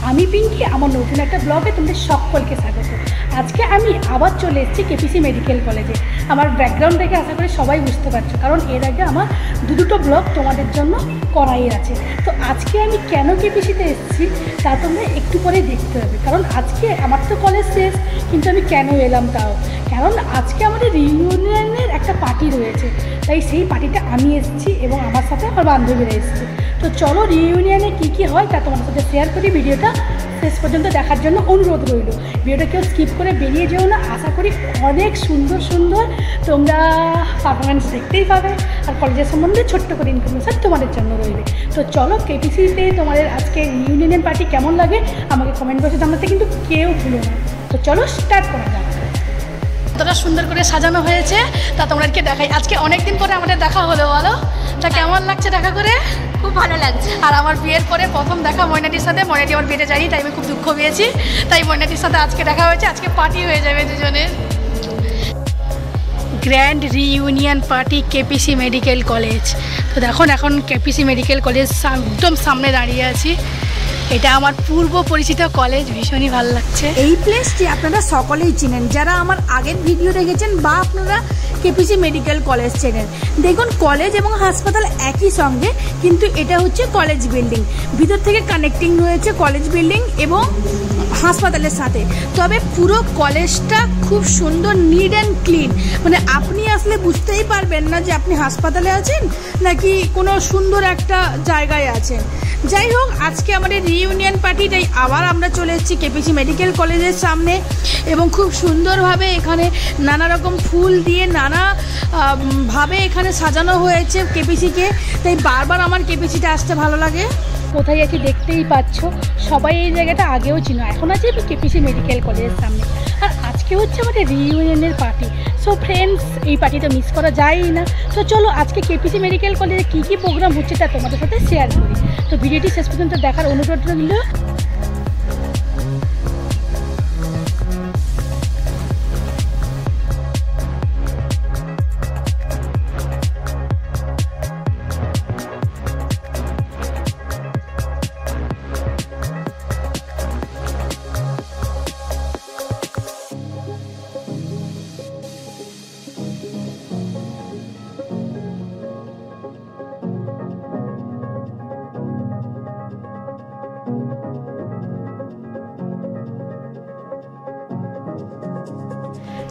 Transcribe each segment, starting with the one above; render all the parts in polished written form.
আমি পিঙ্কি, আমার নতুন একটা ব্লগে তোমাদের সকলকে স্বাগত। আজকে আমি আবার চলে এসেছি কেপিসি মেডিকেল কলেজে। আমার ব্যাকগ্রাউন্ড দেখে আশা করি সবাই বুঝতে পারছো, কারণ এর আগে আমার দুটো ব্লগ তোমাদের জন্য করাই আছে। তো আজকে আমি কেন কেপিসিতে এসেছি তা তোমরা একটু পরে দেখতে হবে, কারণ আজকে আমার তো কলেজ শেষ, কিন্তু আমি কেন এলাম তাও কারণ আজকে আমাদের রিইউনিয়নের একটা পার্টি রয়েছে, তাই সেই পার্টিটা আমি এসেছি এবং আমার সাথে আমার বান্ধবীরা এসেছে। তো চলো রিইউনিয়নে কী হয় তা তোমাদের সাথে শেয়ার করি। ভিডিওটা শেষ পর্যন্ত দেখার জন্য অনুরোধ রইল। ভিডিওটা কেউ স্কিপ করে বেরিয়ে যেও না। আশা করি অনেক সুন্দর সুন্দর তোমরা পারফরমেন্স দেখতেই পাবে, আর কলেজের সম্বন্ধে ছোট্ট করে ইনফরমেশান তোমাদের জন্য রইবে। তো চলো কেপিসিতে তোমাদের আজকে রিইউনিয়ন পার্টি কেমন লাগে আমাকে কমেন্ট বক্সে জানাতে কিন্তু কেউ ভুলো না। তো চলো স্টার্ট করা যাক। কতটা সুন্দর করে সাজানো হয়েছে তা তোমাদেরকে দেখাই। আজকে অনেক দিন পরে আমাদের দেখা হলো, বলো তা কেমন লাগছে দেখা করে? খুব ভালো লাগছে। আর আমার বিয়ের পরে প্রথম দেখা ময়নাটির সাথে। ময়নাটি আমার বিয়েতে যায়নি, তাই আমি খুব দুঃখ পেয়েছি, তাই ময়নাটির সাথে আজকে দেখা হয়েছে। আজকে পার্টি হয়ে যাবে দুজনের। Grand reunion party KPC medical college. তো দেখুন এখন কেপিসি মেডিকেল কলেজ একদম সামনে দাঁড়িয়ে আছি। এটা আমার পূর্ব পরিচিত কলেজ, ভীষণই ভালো লাগছে। এই প্লেসটি আপনারা সকলেই চিনেন, যারা আমার আগের ভিডিও দেখেছেন বা আপনারা কেপিসি মেডিকেল কলেজ চেনেন। দেখুন কলেজ এবং হাসপাতাল একই সঙ্গে, কিন্তু এটা হচ্ছে কলেজ বিল্ডিং। ভিতর থেকে কানেক্টিং রয়েছে কলেজ বিল্ডিং এবং হাসপাতালের সাথে। তবে পুরো কলেজটা খুব সুন্দর, নিট অ্যান্ড ক্লিন। মানে আপনি আসলে বুঝতেই পারবেন না যে আপনি হাসপাতালে আছেন নাকি কোনো সুন্দর একটা জায়গায় আছেন। যাই হোক, আজকে আমাদের রিইউনিয়ন পার্টি, তাই আবার আমরা চলে এসেছি কেপিসি মেডিকেল কলেজের সামনে এবং খুব সুন্দরভাবে এখানে নানা রকম ফুল দিয়ে নানাভাবে এখানে সাজানো হয়েছে কেপিসিকে। তাই বারবার আমার কেপিসিতে আসতে ভালো লাগে। কোথায় আছি দেখতেই পাচ্ছ, সবাই এই জায়গাটা আগেও চিনো। এখন আছি কেপিসি মেডিকেল কলেজের সামনে, আর আজকে হচ্ছে আমাদের রিইউনিয়নের পার্টি। সো ফ্রেন্ডস, এই পার্টি তো মিস করা যায়ই না। তো চলো আজকে কেপিসি মেডিকেল কলেজে কী প্রোগ্রাম হচ্ছে তা তোমাদের সাথে শেয়ার করি। তো ভিডিওটি শেষ পর্যন্ত দেখার অনুরোধ রইল।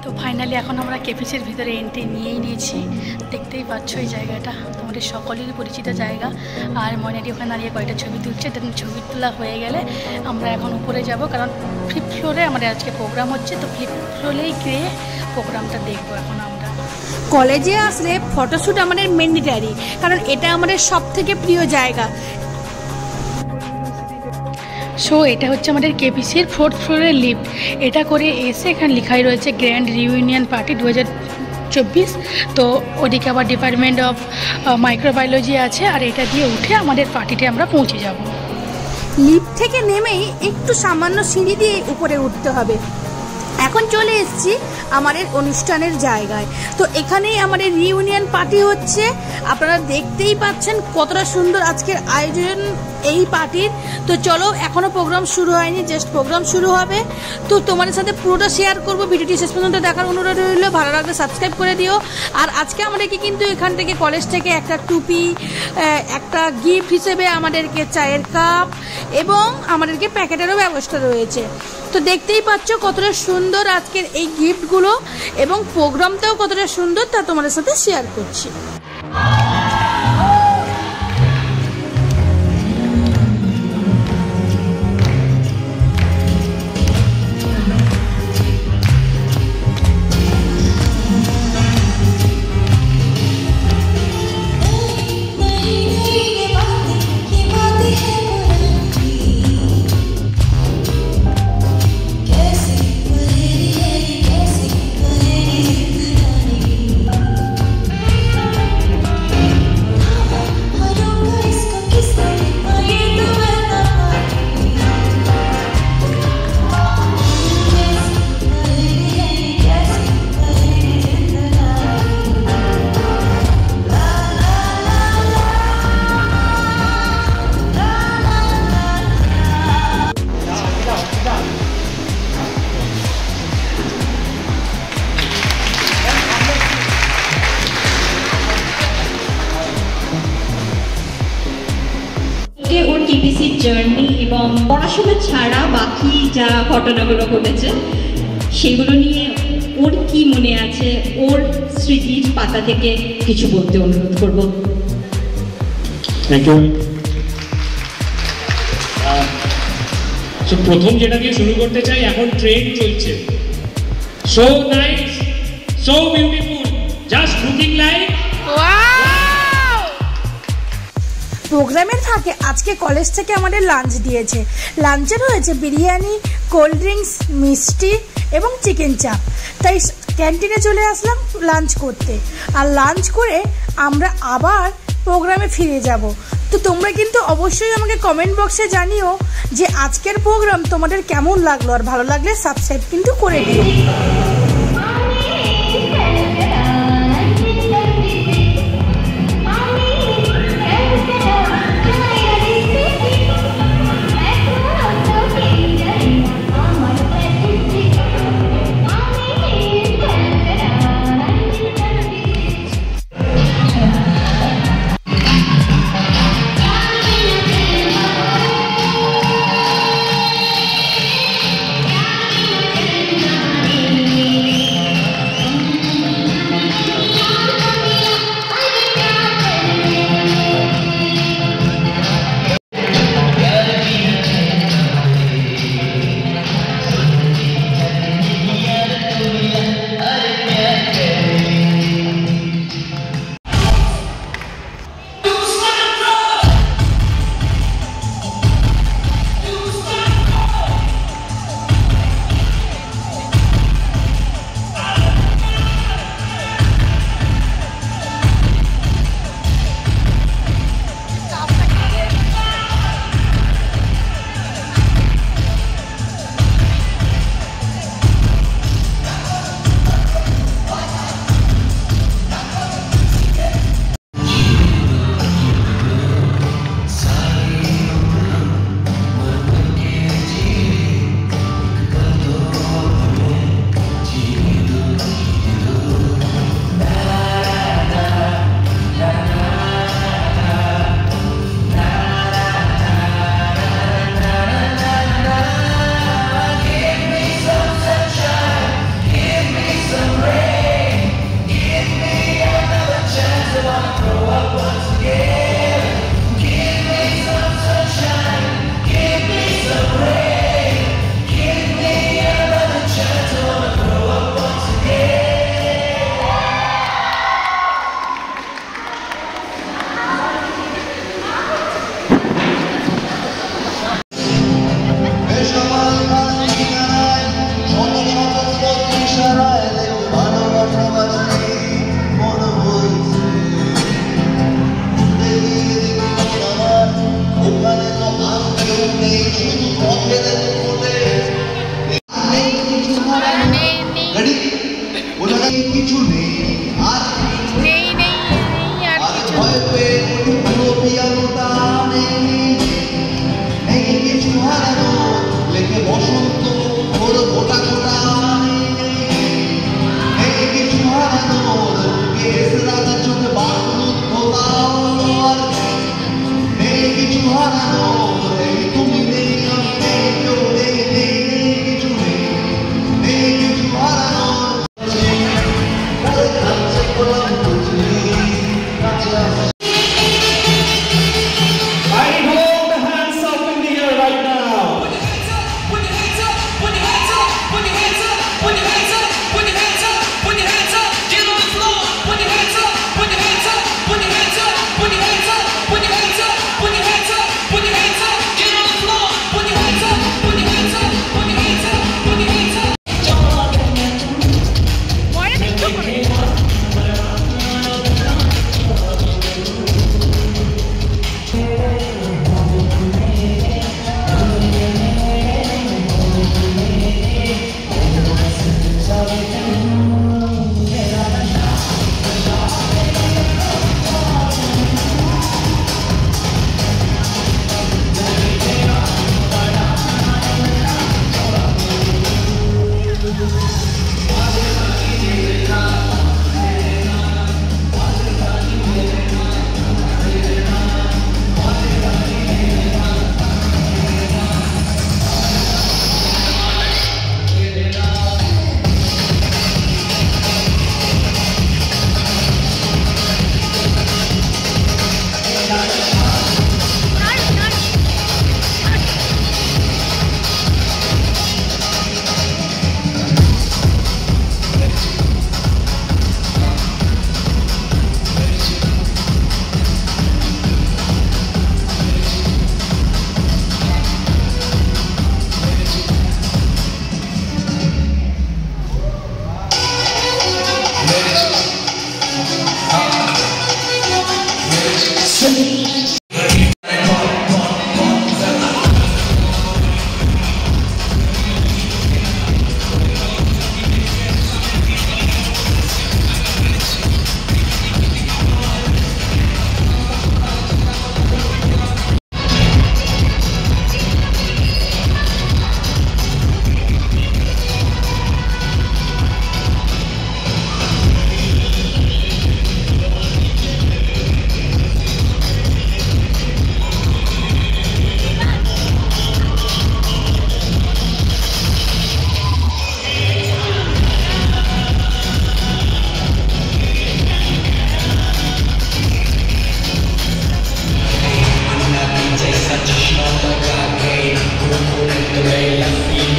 তো ফাইনালি এখন আমরা কেপিসির ভিতরে এন্ট্রি নিয়েই নিয়েছি। দেখতেই পাচ্ছ এই জায়গাটা তোমাদের সকলেরই পরিচিত জায়গা। আর ময়নাটি ওখানে দাঁড়িয়ে কয়েকটা ছবি তুলছে। ছবি তোলা হয়ে গেলে আমরা এখন উপরে যাব, কারণ ফিফথ ফ্লোরে আমাদের আজকে প্রোগ্রাম হচ্ছে। তো ফিফথ ফ্লোরেই গিয়ে প্রোগ্রামটা দেখবো এখন আমরা। কলেজে আসলে ফটোশ্যুট আমাদের ম্যান্ডেটরি, কারণ এটা আমাদের সব থেকে প্রিয় জায়গা। সো এটা হচ্ছে আমাদের কেপিসির ফোর্থ ফ্লোরের লিফট। এটা করে এসে এখানে লেখাই রয়েছে গ্র্যান্ড রিইউনিয়ন পার্টি 2024। তো ওদিকে আবার ডিপার্টমেন্ট অফ মাইক্রোবায়োলজি আছে, আর এটা দিয়ে উঠে আমাদের পার্টিতে আমরা পৌঁছে যাব। লিফট থেকে নেমেই একটু সামান্য সিঁড়ি দিয়ে উপরে উঠতে হবে। এখন চলে এসেছি আমাদের অনুষ্ঠানের জায়গায়। তো এখানেই আমাদের রিইউনিয়ন পার্টি হচ্ছে। আপনারা দেখতেই পাচ্ছেন কতটা সুন্দর আজকের আয়োজন এই পার্টির। তো চলো, এখনও প্রোগ্রাম শুরু হয়নি, জাস্ট প্রোগ্রাম শুরু হবে। তো তোমাদের সাথে পুরোটা শেয়ার করবো। ভিডিওটি শেষ পর্যন্ত দেখার অনুরোধ রইল। ভালো লাগলে সাবস্ক্রাইব করে দিও। আর আজকে আমাদেরকে কিন্তু এখান থেকে কলেজ থেকে একটা টুপি, একটা গিফট হিসেবে আমাদেরকে চায়ের কাপ এবং আমাদেরকে প্যাকেটেরও ব্যবস্থা রয়েছে। তো দেখতেই পাচ্ছ কতটা সুন্দর আজকের এই গিফটগুলো, এবং প্রোগ্রামটাও কতটা সুন্দর তা তোমাদের সাথে শেয়ার করছি। পড়াশোনা ছাড়া বাকি যা ঘটনাগুলো ঘটেছে সেগুলো নিয়ে ওর কি মনে আছে, ওর স্মৃতির পাতা থেকে কিছু বলতে অনুরোধ করব। Thank you. প্রথম যেটা দিয়ে শুরু করতে চাই, এখন ট্রেন চলছে, so nice, so beautiful, just looking like. প্রোগ্রামের ফাঁকে আজকে কলেজ থেকে আমাদের লাঞ্চ দিয়েছে। লাঞ্চে রয়েছে বিরিয়ানি, কোল্ড ড্রিঙ্কস, মিষ্টি এবং চিকেন চাপ। তাই ক্যান্টিনে চলে আসলাম লাঞ্চ করতে, আর লাঞ্চ করে আমরা আবার প্রোগ্রামে ফিরে যাব। তো তোমরা কিন্তু অবশ্যই আমাকে কমেন্ট বক্সে জানিও যে আজকের প্রোগ্রাম তোমাদের কেমন লাগলো, আর ভালো লাগলে সাবস্ক্রাইব কিন্তু করে দিও। তুমি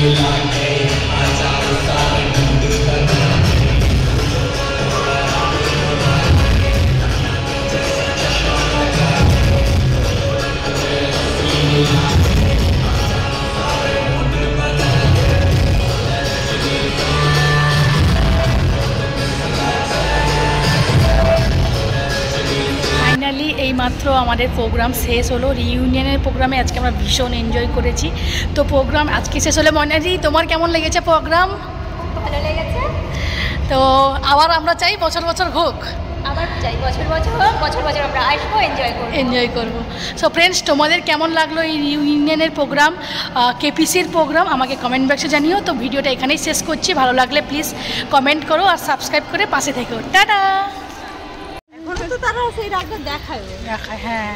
ফাইনালি এইমাত্র আমাদের প্রোগ্রাম শেষ হলো। রিইউনিয়নের প্রোগ্রামে আজকে আমরা ভীষণ এনজয় করেছি। তো প্রোগ্রাম আজকে শেষ হলে ময়নাদি তোমার কেমন লেগেছে প্রোগ্রাম? ভালো লেগেছে। তো আবার আমরা চাই বছর বছর হোক, আবার চাই বছর বছর হোক, বছর বছর আমরা আসবো, এনজয় করবো। সো ফ্রেন্ডস, তোমাদের কেমন লাগলো এই রিইউনিয়নের প্রোগ্রাম, কেপিসির প্রোগ্রাম আমাকে কমেন্ট বক্সে জানিও। তো ভিডিওটা এখানেই শেষ করছি। ভালো লাগলে প্লিজ কমেন্ট করো আর সাবস্ক্রাইব করে পাশে থেকো। টাটা। এখনো তো তারা সেই রাগটা দেখায়। হ্যাঁ,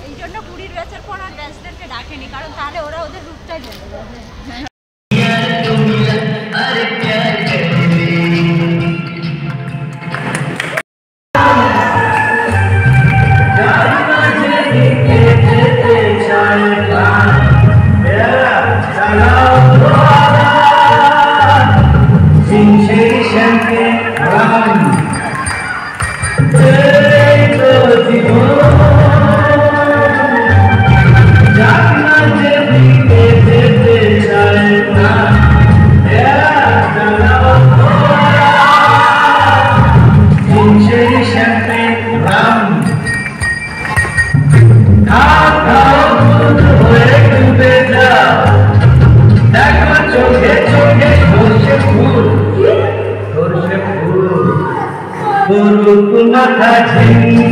এই জন্য 20 ব্যাচের পর আর ব্যাচদেরকে ডাকেনি, কারণ তাহলে ওরা ওদের রূপটাই বলে দেবে। Guru Kumata Jin